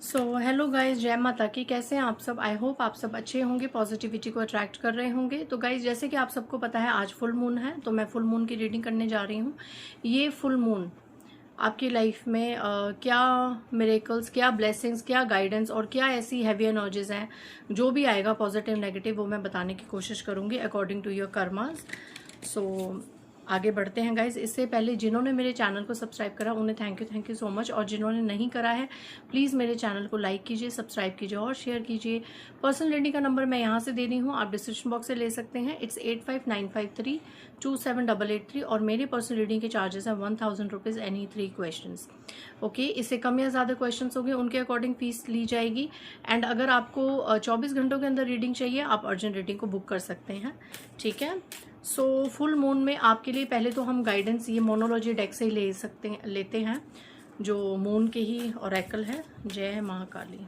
Hello guys, जय माता की। कैसे हैं आप सब? आई होप आप सब अच्छे होंगे, पॉजिटिविटी को अट्रैक्ट कर रहे होंगे। तो गाइज, जैसे कि आप सबको पता है आज फुल मून है, तो मैं फुल मून की रीडिंग करने जा रही हूँ। ये फुल मून आपकी लाइफ में क्या मिरेकल्स, क्या ब्लेसिंग्स, क्या गाइडेंस और क्या ऐसी हैवी एनर्जीज हैं, जो भी आएगा पॉजिटिव नेगेटिव, वो मैं बताने की कोशिश करूंगी अकॉर्डिंग टू योर कर्मास। सो आगे बढ़ते हैं गाइज। इससे पहले जिन्होंने मेरे चैनल को सब्सक्राइब करा उन्हें थैंक यू सो मच, और जिन्होंने नहीं करा है प्लीज़ मेरे चैनल को लाइक कीजिए, सब्सक्राइब कीजिए और शेयर कीजिए। पर्सनल रीडिंग का नंबर मैं यहाँ से दे रही हूँ, आप डिस्क्रिप्शन बॉक्स से ले सकते हैं। इट्स 8595327883 और मेरे पर्सनल रीडिंग के चार्जेस हैं 1000 रुपीज़ एनी 3 क्वेश्चन। ओके, इससे कम या ज़्यादा क्वेश्चन होंगे उनके अकॉर्डिंग फीस ली जाएगी। एंड अगर आपको 24 घंटों के अंदर रीडिंग चाहिए आप अर्जेंट रीडिंग को बुक कर सकते हैं, ठीक है। फुल मून में आपके लिए पहले तो हम गाइडेंस ये मोनोलॉजी डेक से ही लेते हैं, जो मून के ही ऑरेकल है। जय महाकाली।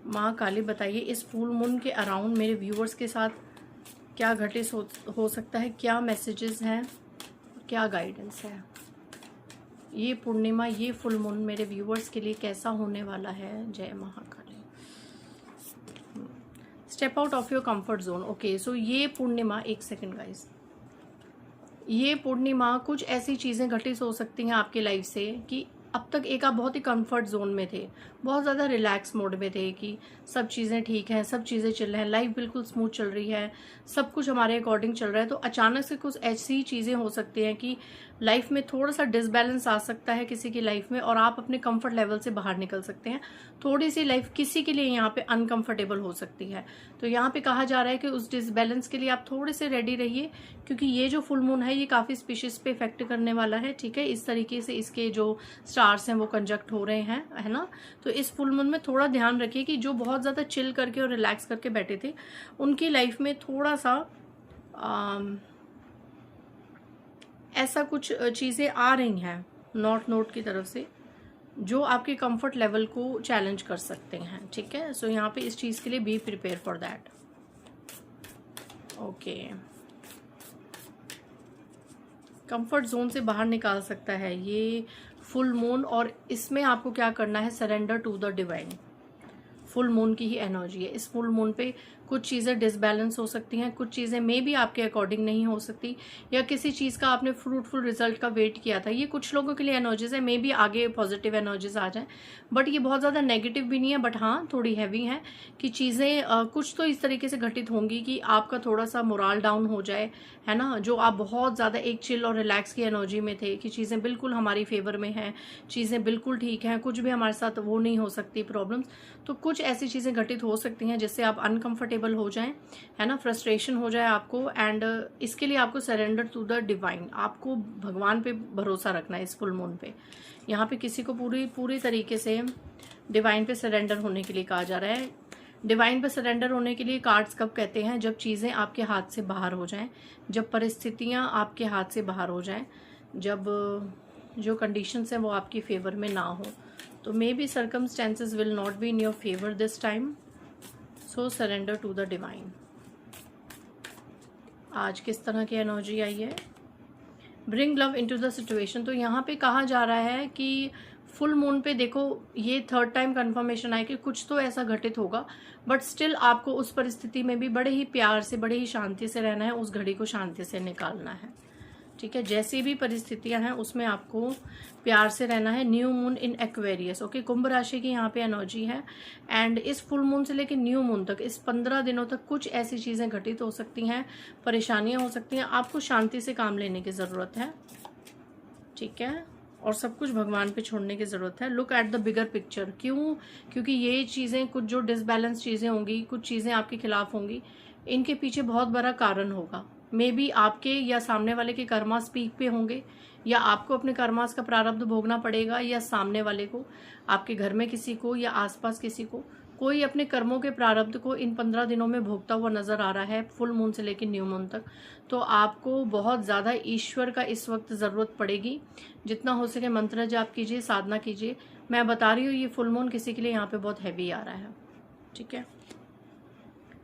महाकाली, बताइए इस फुल मून के अराउंड मेरे व्यूअर्स के साथ क्या घटित हो सकता है, क्या मैसेजेस हैं, क्या गाइडेंस है। ये पूर्णिमा, ये फुल मून मेरे व्यूअर्स के लिए कैसा होने वाला है। जय Mahakali. Step out of your comfort zone. Okay, so ये पूर्णिमा, एक सेकेंड गाइस, ये पूर्णिमा कुछ ऐसी चीजें घटित हो सकती हैं आपकी लाइफ से कि अब तक एक आप बहुत ही कंफर्ट जोन में थे, बहुत ज़्यादा रिलैक्स मोड में थे कि सब चीज़ें ठीक हैं, सब चीज़ें चल रही हैं, लाइफ बिल्कुल स्मूथ चल रही है, सब कुछ हमारे अकॉर्डिंग चल रहा है। तो अचानक से कुछ ऐसी चीज़ें हो सकती हैं कि लाइफ में थोड़ा सा डिसबैलेंस आ सकता है किसी की लाइफ में, और आप अपने कंफर्ट लेवल से बाहर निकल सकते हैं। थोड़ी सी लाइफ किसी के लिए यहाँ पे अनकंफर्टेबल हो सकती है। तो यहाँ पे कहा जा रहा है कि उस डिसबैलेंस के लिए आप थोड़े से रेडी रहिए, क्योंकि ये जो फुल मून है ये काफ़ी स्पीशीज पे इफेक्ट करने वाला है, ठीक है। इस तरीके से इसके जो स्टार्स हैं वो कंजक्ट हो रहे हैं, है ना। तो इस फुल मून में थोड़ा ध्यान रखिए कि जो बहुत ज़्यादा चिल करके और रिलैक्स करके बैठे थे उनकी लाइफ में थोड़ा सा ऐसा कुछ चीज़ें आ रही हैं नॉर्थ नोड की तरफ से, जो आपके कंफर्ट लेवल को चैलेंज कर सकते हैं, ठीक है। सो यहाँ पे इस चीज़ के लिए be prepare for that. Okay, comfort zone से बाहर निकाल सकता है ये फुल मून, और इसमें आपको क्या करना है, surrender to the divine. Full moon की ही एनर्जी है। इस फुल मून पे कुछ चीज़ें डिसबैलेंस हो सकती हैं, कुछ चीज़ें मे भी आपके अकॉर्डिंग नहीं हो सकती, या किसी चीज़ का आपने फ्रूटफुल रिजल्ट का वेट किया था। ये कुछ लोगों के लिए एनर्जीज है, मे बी आगे पॉजिटिव एनर्जीज आ जाए, बट ये बहुत ज़्यादा नेगेटिव भी नहीं है, बट हाँ थोड़ी हैवी है कि चीज़ें कुछ तो इस तरीके से घटित होंगी कि आपका थोड़ा सा मोरल डाउन हो जाए, है ना। जो आप बहुत ज़्यादा एक चिल और रिलैक्स की एनर्जी में थे कि चीज़ें बिल्कुल हमारी फेवर में हैं, चीज़ें बिल्कुल ठीक हैं, कुछ भी हमारे साथ वो नहीं हो सकती प्रॉब्लम्स, तो कुछ ऐसी चीज़ें घटित हो सकती हैं जिससे आप अनकंफर्टेबल हो जाएं, है ना, फ्रस्ट्रेशन हो जाए आपको। एंड इसके लिए आपको सरेंडर टू द डिवाइन, आपको भगवान पे भरोसा रखना है इस फुल मून पे। यहाँ पे किसी को पूरी तरीके से डिवाइन पे सरेंडर होने के लिए कहा जा रहा है। डिवाइन पे सरेंडर होने के लिए कार्ड्स कब कहते हैं, जब चीज़ें आपके हाथ से बाहर हो जाएं, जब परिस्थितियाँ आपके हाथ से बाहर हो जाएं, जब जो कंडीशंस हैं वो आपकी फेवर में ना हो। तो may be circumstances will not be in your favour this time, so surrender to the divine. आज किस तरह की एनर्जी आई है, bring love into the situation. तो यहाँ पे कहा जा रहा है कि फुल मून पे देखो, ये थर्ड टाइम कंफर्मेशन है कि कुछ तो ऐसा घटित होगा, बट स्टिल आपको उस परिस्थिति में भी बड़े ही प्यार से, बड़े ही शांति से रहना है, उस घड़ी को शांति से निकालना है, ठीक है। जैसी भी परिस्थितियां हैं उसमें आपको प्यार से रहना है। New moon in Aquarius, okay, कुंभ राशि की यहाँ पे एनर्जी है। एंड इस फुल मून से लेकर न्यू मून तक, इस 15 दिनों तक कुछ ऐसी चीजें घटित हो सकती हैं, परेशानियां हो सकती हैं, आपको शांति से काम लेने की जरूरत है, ठीक है, और सब कुछ भगवान पे छोड़ने की जरूरत है। Look at the bigger picture. क्यों? क्योंकि ये चीजें, कुछ जो डिसबैलेंस चीजें होंगी, कुछ चीजें आपके खिलाफ होंगी, इनके पीछे बहुत बड़ा कारण होगा। मे बी आपके या सामने वाले के कर्मास पीक पे होंगे, या आपको अपने कर्मास का प्रारब्ध भोगना पड़ेगा, या सामने वाले को, आपके घर में किसी को या आसपास किसी को, कोई अपने कर्मों के प्रारब्ध को इन 15 दिनों में भोगता हुआ नजर आ रहा है, फुल मून से लेकर न्यू मून तक। तो आपको बहुत ज्यादा ईश्वर का इस वक्त जरूरत पड़ेगी। जितना हो सके मंत्र जाप कीजिए, साधना कीजिए। मैं बता रही हूँ ये फुल मून किसी के लिए यहाँ पे बहुत हैवी आ रहा है, ठीक है।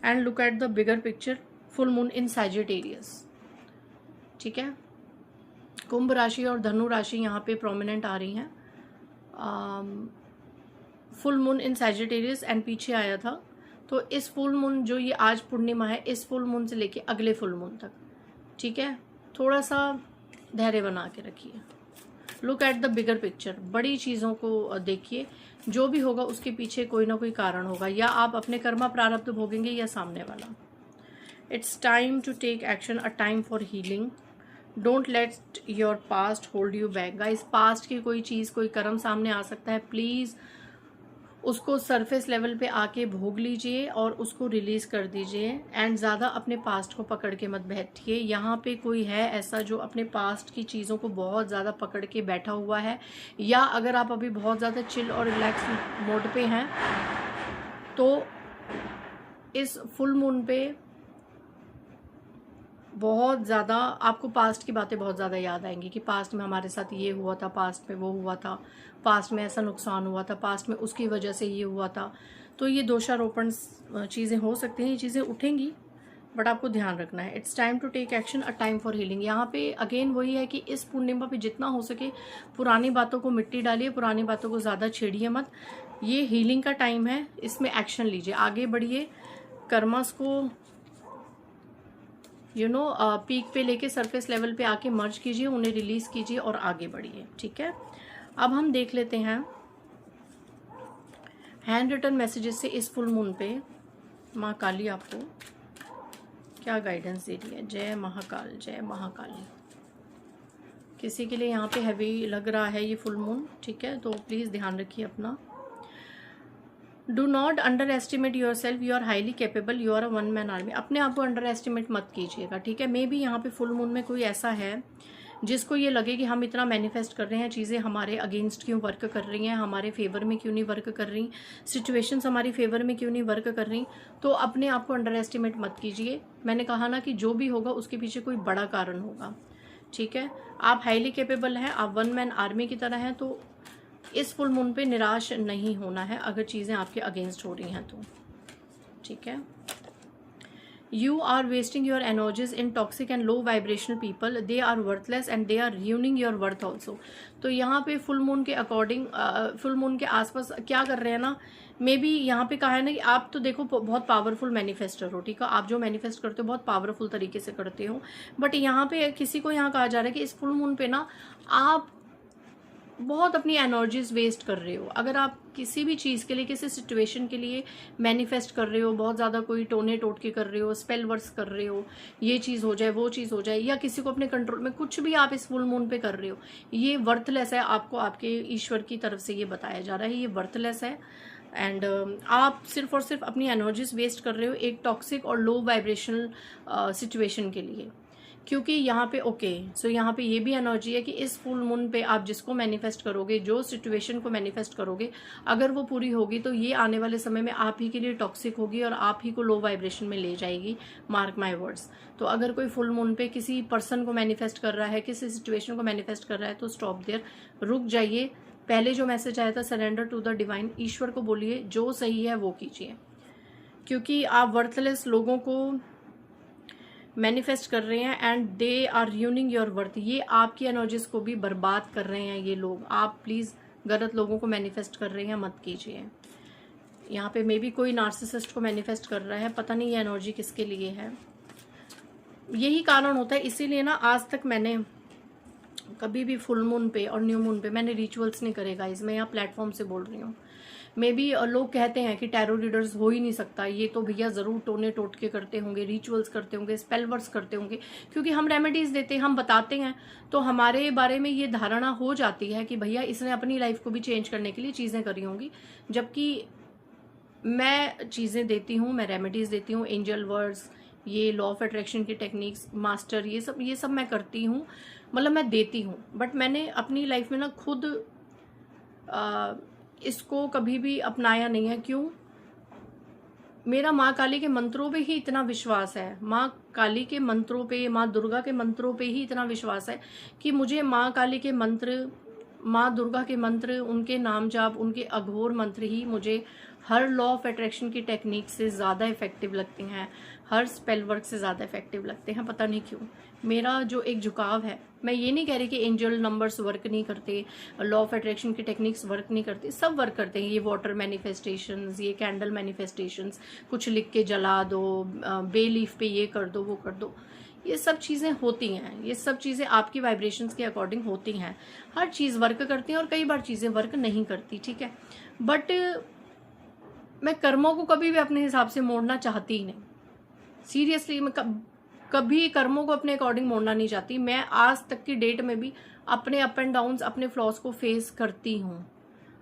And look at the bigger picture, full moon in Sagittarius, ठीक है। कुंभ राशि और धनु राशि यहाँ पे प्रोमिनेंट आ रही हैं। Full moon in Sagittarius and पीछे आया था। तो इस फुल मून जो ये आज पूर्णिमा है, इस फुल मून से लेके अगले फुल मून तक, ठीक है, थोड़ा सा धैर्य बना के रखिए। Look at the bigger picture, बड़ी चीज़ों को देखिए। जो भी होगा उसके पीछे कोई ना कोई कारण होगा, या आप अपने कर्मा प्रारब्ध भोगेंगे या सामने वाला। It's time to take action, a time for healing. Don't let your past hold you back. Guys, past की कोई चीज़, कोई कर्म सामने आ सकता है, प्लीज़ उसको सरफेस लेवल पे आके भोग लीजिए और उसको रिलीज कर दीजिए। एंड ज़्यादा अपने पास्ट को पकड़ के मत बैठिए। यहाँ पे कोई है ऐसा जो अपने पास्ट की चीज़ों को बहुत ज़्यादा पकड़ के बैठा हुआ है, या अगर आप अभी बहुत ज़्यादा चिल और रिलैक्स मोड पे हैं तो इस फुल मून पे बहुत ज़्यादा आपको पास्ट की बातें बहुत ज़्यादा याद आएंगी कि पास्ट में हमारे साथ ये हुआ था, पास्ट में वो हुआ था, पास्ट में ऐसा नुकसान हुआ था, पास्ट में उसकी वजह से ये हुआ था। तो ये दोषारोपण चीज़ें हो सकती हैं, ये चीज़ें उठेंगी, बट आपको ध्यान रखना है। It's time to take action, a time for healing. यहाँ पे अगेन वही है कि इस पूर्णिमा पे जितना हो सके पुरानी बातों को मिट्टी डालिए, पुरानी बातों को ज़्यादा छेड़िए मत। ये हीलिंग का टाइम है, इसमें एक्शन लीजिए, आगे बढ़िए, कर्मस को पीक पे लेके सरफेस लेवल पे आके मर्ज कीजिए, उन्हें रिलीज कीजिए और आगे बढ़िए, ठीक है। अब हम देख लेते हैं हैंड रिटन मैसेजेस से इस फुल मून पे माँ काली आपको क्या गाइडेंस दे रही है। जय महाकाल, जय महाकाली। किसी के लिए यहाँ पे हैवी लग रहा है ये फुल मून, ठीक है, तो प्लीज़ ध्यान रखिए अपना। Do not underestimate yourself, you are highly capable, you are a one man army. अपने आप को अंडर एस्टिमेट मत कीजिएगा, ठीक है। मे बी यहाँ पे फुल मून में कोई ऐसा है जिसको ये लगे कि हम इतना मैनिफेस्ट कर रहे हैं, चीज़ें हमारे अगेंस्ट क्यों वर्क कर रही हैं, हमारे फेवर में क्यों नहीं वर्क कर रही, सिचुएशंस हमारी फेवर में क्यों नहीं वर्क कर रही। तो अपने आप को अंडर एस्टिमेट मत कीजिए। मैंने कहा ना कि जो भी होगा उसके पीछे कोई बड़ा कारण होगा, ठीक है। आप हाईली कैपेबल हैं, आप वन मैन आर्मी की तरह हैं, तो इस फुल मून पे निराश नहीं होना है अगर चीज़ें आपके अगेंस्ट हो रही हैं तो, ठीक है। You are wasting your energies in toxic and low vibrational people, they are worthless and they are ruining your worth also. तो यहाँ पे फुल मून के अकॉर्डिंग फुल मून के आसपास क्या कर रहे हैं ना, मे बी यहाँ पे कहा है ना कि आप तो देखो बहुत पावरफुल मैनिफेस्टर हो, ठीक है, आप जो मैनिफेस्ट करते हो बहुत पावरफुल तरीके से करते हो, बट यहाँ पे किसी को यहाँ कहा जा रहा है कि इस फुल मून पे ना आप बहुत अपनी एनर्जीज वेस्ट कर रहे हो। अगर आप किसी भी चीज़ के लिए, किसी सिचुएशन के लिए मैनिफेस्ट कर रहे हो, बहुत ज़्यादा कोई टोने टोटके कर रहे हो, स्पेल वर्ड्स कर रहे हो, ये चीज़ हो जाए, वो चीज़ हो जाए, या किसी को अपने कंट्रोल में, कुछ भी आप इस फुल मून पे कर रहे हो, ये वर्थलेस है। आपको आपके ईश्वर की तरफ से ये बताया जा रहा है, ये वर्थलेस है। एंड आप सिर्फ और सिर्फ अपनी एनर्जीज वेस्ट कर रहे हो एक टॉक्सिक और लो वाइब्रेशनल सिचुएशन के लिए। क्योंकि यहाँ पे सो यहाँ पे ये भी एनर्जी है कि इस फुल मून पे आप जिसको मैनिफेस्ट करोगे, जो सिचुएशन को मैनिफेस्ट करोगे, अगर वो पूरी होगी तो ये आने वाले समय में आप ही के लिए टॉक्सिक होगी और आप ही को लो वाइब्रेशन में ले जाएगी, मार्क माय वर्ड्स। तो अगर कोई फुल मून पे किसी पर्सन को मैनिफेस्ट कर रहा है, किसी सिचुएशन को मैनिफेस्ट कर रहा है, तो स्टॉप देयर, रुक जाइए। पहले जो मैसेज आया था सरेंडर टू द डिवाइन, ईश्वर को बोलिए जो सही है वो कीजिए, क्योंकि आप वर्थलेस लोगों को मैनिफेस्ट कर रहे हैं and they are ruining your worth. ये आपकी एनर्जीज को भी बर्बाद कर रहे हैं ये लोग। आप प्लीज़ गलत लोगों को मैनिफेस्ट कर रहे हैं, मत कीजिए। यहाँ पे मे बी कोई नार्सिसिस्ट को मैनिफेस्ट कर रहा है, पता नहीं ये एनर्जी किसके लिए है। यही कारण होता है, इसीलिए ना आज तक मैंने कभी भी फुल मून पे और न्यू मून पे मैंने रिचुअल्स नहीं करे गाइस। मैं यहाँ प्लेटफॉर्म से बोल रही हूँ। मे बी लोग कहते हैं कि टैरो रीडर्स हो ही नहीं सकता, ये तो भैया ज़रूर टोने टोटके करते होंगे, रिचुअल्स करते होंगे, स्पेल वर्ड्स करते होंगे, क्योंकि हम रेमेडीज़ देते हैं, हम बताते हैं, तो हमारे बारे में ये धारणा हो जाती है कि भैया इसने अपनी लाइफ को भी चेंज करने के लिए चीज़ें करी होंगी। जबकि मैं चीज़ें देती हूँ, मैं रेमेडीज़ देती हूँ, एंजल वर्ड्स, ये लॉ ऑफ अट्रैक्शन की टेक्निक्स, मास्टर, ये सब मैं करती हूँ, मतलब मैं देती हूँ। बट मैंने अपनी लाइफ में ना खुद इसको कभी भी अपनाया नहीं है। क्यों? मेरा माँ काली के मंत्रों पे ही इतना विश्वास है, माँ काली के मंत्रों पे, माँ दुर्गा के मंत्रों पे ही इतना विश्वास है कि मुझे माँ काली के मंत्र माँ दुर्गा के मंत्र, उनके नाम जाप, उनके अघोर मंत्र ही मुझे हर लॉ ऑफ अट्रैक्शन की टेक्निक से ज़्यादा इफेक्टिव लगती हैं, हर स्पेल वर्क से ज़्यादा इफेक्टिव लगते हैं। पता नहीं क्यों मेरा जो एक झुकाव है, मैं ये नहीं कह रही कि एंजल नंबर्स वर्क नहीं करते, लॉ ऑफ अट्रैक्शन की टेक्निक्स वर्क नहीं करती, सब वर्क करते हैं। ये वाटर मैनिफेस्टेशंस, ये कैंडल मैनिफेस्टेशंस, कुछ लिख के जला दो, बे लीफ पे ये कर दो वो कर दो, ये सब चीज़ें होती हैं, ये सब चीज़ें आपकी वाइब्रेशंस के अकॉर्डिंग होती हैं। हर चीज़ वर्क करती है और कई बार चीज़ें वर्क नहीं करती, ठीक है। बट मैं कर्मों को कभी भी अपने हिसाब से मोड़ना चाहती ही नहीं। सीरियसली मैं कभी कर्मों को अपने अकॉर्डिंग मोड़ना नहीं चाहती। मैं आज तक की डेट में भी अपने अप एंड डाउन्स, अपने फ्लॉज को फेस करती हूँ।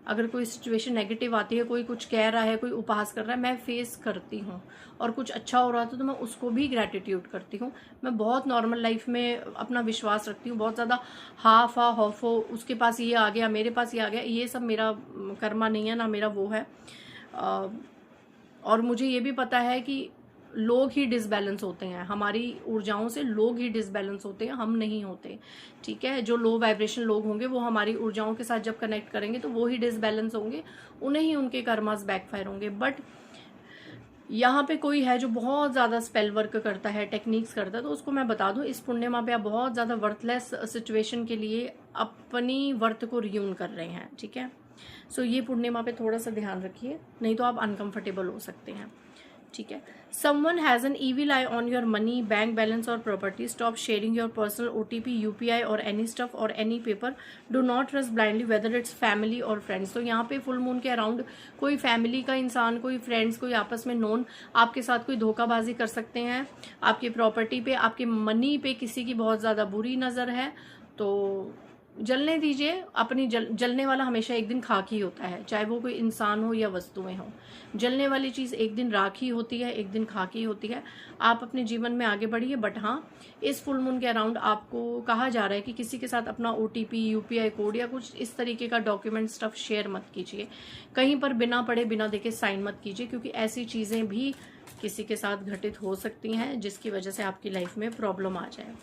अगर कोई सिचुएशन नेगेटिव आती है, कोई कुछ कह रहा है, कोई उपहास कर रहा है, मैं फेस करती हूँ। और कुछ अच्छा हो रहा था तो मैं उसको भी ग्रैटिट्यूड करती हूँ। मैं बहुत नॉर्मल लाइफ में अपना विश्वास रखती हूँ, बहुत ज़्यादा हाफ हॉफो उसके पास ये आ गया, मेरे पास ये आ गया, ये सब मेरा कर्मा नहीं है, ना मेरा वो है। और मुझे ये भी पता है कि लोग ही डिसबैलेंस होते हैं, हमारी ऊर्जाओं से लोग ही डिसबैलेंस होते हैं, हम नहीं होते, ठीक है। जो लो वाइब्रेशन लोग होंगे वो हमारी ऊर्जाओं के साथ जब कनेक्ट करेंगे तो वो ही डिसबैलेंस होंगे, उन्हें ही उनके कर्मास बैकफायर होंगे। बट यहाँ पे कोई है जो बहुत ज़्यादा स्पेल वर्क करता है, टेक्निक्स करता है, तो उसको मैं बता दूं, इस पूर्णिमा पे आप बहुत ज़्यादा वर्थलेस सिचुएशन के लिए अपनी वर्थ को रियून कर रहे हैं, ठीक है। सो ये पूर्णिमा पे थोड़ा सा ध्यान रखिए, नहीं तो आप अनकंफर्टेबल हो सकते हैं, ठीक है। Someone has an evil eye on your money, bank balance or property. Stop sharing your personal OTP, UPI or any stuff or any paper. Do not trust blindly whether it's family or friends. तो यहाँ पे full moon के around कोई family का इंसान, कोई friends, कोई आपस में नोन आपके साथ कोई धोखाबाजी कर सकते हैं। आपकी प्रॉपर्टी पे, आपके मनी पे किसी की बहुत ज़्यादा बुरी नज़र है, तो जलने दीजिए। अपनी जलने वाला हमेशा एक दिन खाक ही होता है, चाहे वो कोई इंसान हो या वस्तुएं हो। जलने वाली चीज़ एक दिन राख ही होती है, एक दिन खाक ही होती है। आप अपने जीवन में आगे बढ़िए। बट हाँ, इस फुल मून के अराउंड आपको कहा जा रहा है कि किसी के साथ अपना OTP, UPI कोड या कुछ इस तरीके का डॉक्यूमेंट स्टफ शेयर मत कीजिए। कहीं पर बिना पढ़े बिना देखे साइन मत कीजिए, क्योंकि ऐसी चीज़ें भी किसी के साथ घटित हो सकती हैं जिसकी वजह से आपकी लाइफ में प्रॉब्लम आ जाए,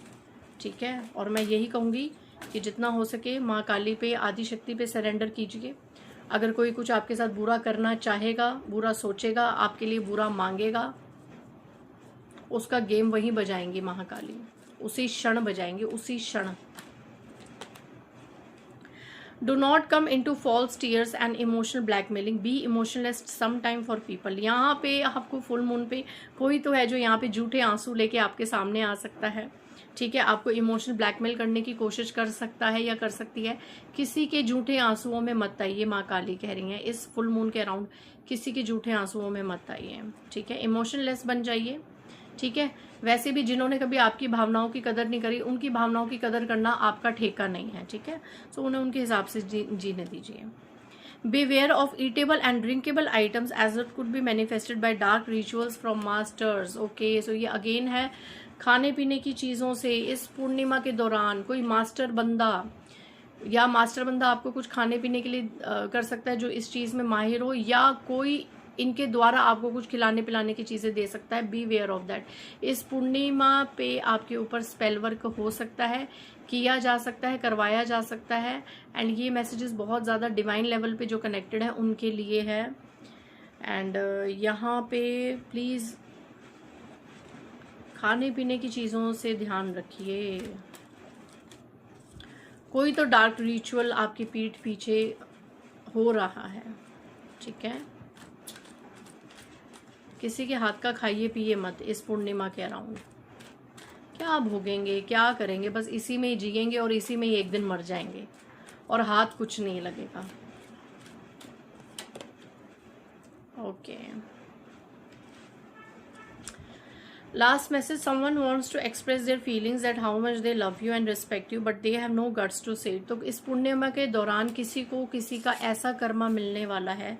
ठीक है। और मैं यही कहूँगी कि जितना हो सके माँ काली पे, आदि शक्ति पे सरेंडर कीजिए। अगर कोई कुछ आपके साथ बुरा करना चाहेगा, बुरा सोचेगा, आपके लिए बुरा मांगेगा, उसका गेम वहीं बजाएंगी महाकाली, उसी क्षण बजाएंगे, उसी क्षण। Do not come into false tears and emotional blackmailing, be emotionless some time for people. यहाँ पे आपको फुल मून पे कोई तो है जो यहाँ पे झूठे आंसू लेके आपके सामने आ सकता है, ठीक है। आपको इमोशनल ब्लैकमेल करने की कोशिश कर सकता है या कर सकती है। किसी के झूठे आंसुओं में मत आइए, माँ काली कह रही हैं इस फुल मून के अराउंड, किसी के झूठे आंसुओं में मत आइए, ठीक है। इमोशनलेस बन जाइए, ठीक है। वैसे भी जिन्होंने कभी आपकी भावनाओं की कदर नहीं करी, उनकी भावनाओं की कदर करना आपका ठेका नहीं है, ठीक है। सो उन्हें उनके हिसाब से जीने दीजिए। Beware of eatable and drinkable items as it could be manifested by dark rituals from masters. Okay, so ये अगेन है खाने पीने की चीज़ों से इस पूर्णिमा के दौरान कोई मास्टर बंदा आपको कुछ खाने पीने के लिए कर सकता है जो इस चीज़ में माहिर हो, या कोई इनके द्वारा आपको कुछ खिलाने पिलाने की चीज़ें दे सकता है। Beware of that. इस पूर्णिमा पे आपके ऊपर स्पेल वर्क हो सकता है, किया जा सकता है, करवाया जा सकता है। एंड ये मैसेजेस बहुत ज़्यादा डिवाइन लेवल पे जो कनेक्टेड है उनके लिए है। एंड यहाँ पे प्लीज़ खाने पीने की चीज़ों से ध्यान रखिए। कोई तो डार्क रिचुअल आपकी पीठ पीछे हो रहा है, ठीक है। किसी के हाथ का खाइए पिए मत इस पूर्णिमा के अराउंड। क्या भोगेंगे, क्या करेंगे, बस इसी में ही जिएंगे और इसी में ही एक दिन मर जाएंगे और हाथ कुछ नहीं लगेगा। Okay, last message, someone wants to express their feelings that how much they love you and respect you but they have no guts to say it। तो इस पूर्णिमा के दौरान किसी को किसी का ऐसा कर्मा मिलने वाला है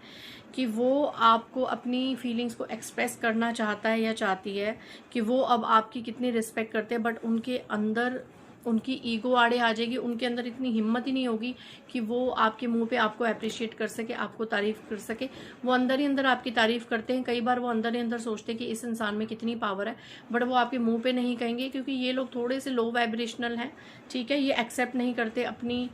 कि वो आपको अपनी फीलिंग्स को एक्सप्रेस करना चाहता है या चाहती है कि वो अब आपकी कितनी रिस्पेक्ट करते हैं, बट उनके अंदर उनकी ईगो आड़े आ जाएगी। उनके अंदर इतनी हिम्मत ही नहीं होगी कि वो आपके मुंह पे आपको अप्रिशिएट कर सके, आपको तारीफ कर सके। वो अंदर ही अंदर आपकी तारीफ करते हैं। कई बार वो अंदर ही अंदर सोचते हैं कि इस इंसान में कितनी पावर है, बट वो आपके मुंह पे नहीं कहेंगे क्योंकि ये लोग थोड़े से लो वाइब्रेशनल हैं, ठीक है। ये एक्सेप्ट नहीं करते अपनी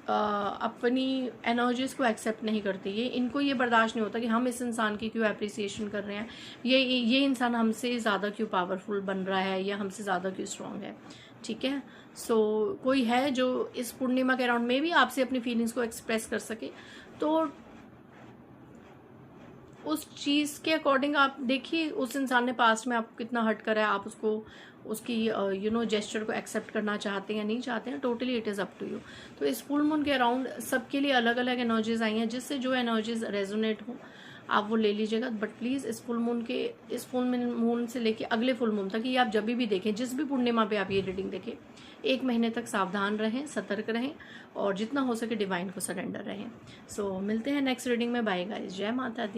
अपनी एनर्जीज को एक्सेप्ट नहीं करती, इनको ये बर्दाश्त नहीं होता कि हम इस इंसान की क्यों अप्रिसिएशन कर रहे हैं, ये इंसान हमसे ज़्यादा क्यों पावरफुल बन रहा है या हमसे ज़्यादा क्यों स्ट्रांग है। ठीक है, सो कोई है जो इस पूर्णिमा के अराउंड में भी आपसे अपनी फीलिंग्स को एक्सप्रेस कर सके, तो उस चीज़ के अकॉर्डिंग आप देखिए उस इंसान ने पास्ट में आपको कितना हर्ट करा है, आप उसकी जेस्चर को एक्सेप्ट करना चाहते हैं या नहीं चाहते हैं, totally it is up to you. तो इस फुल मून के अराउंड सबके लिए अलग अलग एनर्जीज आई हैं, जिससे जो एनर्जीज रेजोनेट हो आप वो ले लीजिएगा। बट प्लीज़ इस फुल मून से लेके अगले फुल मून तक, ये आप जब भी देखें, जिस भी पूर्णिमा पे आप ये रीडिंग देखें, 1 महीने तक सावधान रहें, सतर्क रहें और जितना हो सके डिवाइन को सरेंडर रहें। सो मिलते हैं नेक्स्ट रीडिंग में। बाय गाइस, जय माता दी।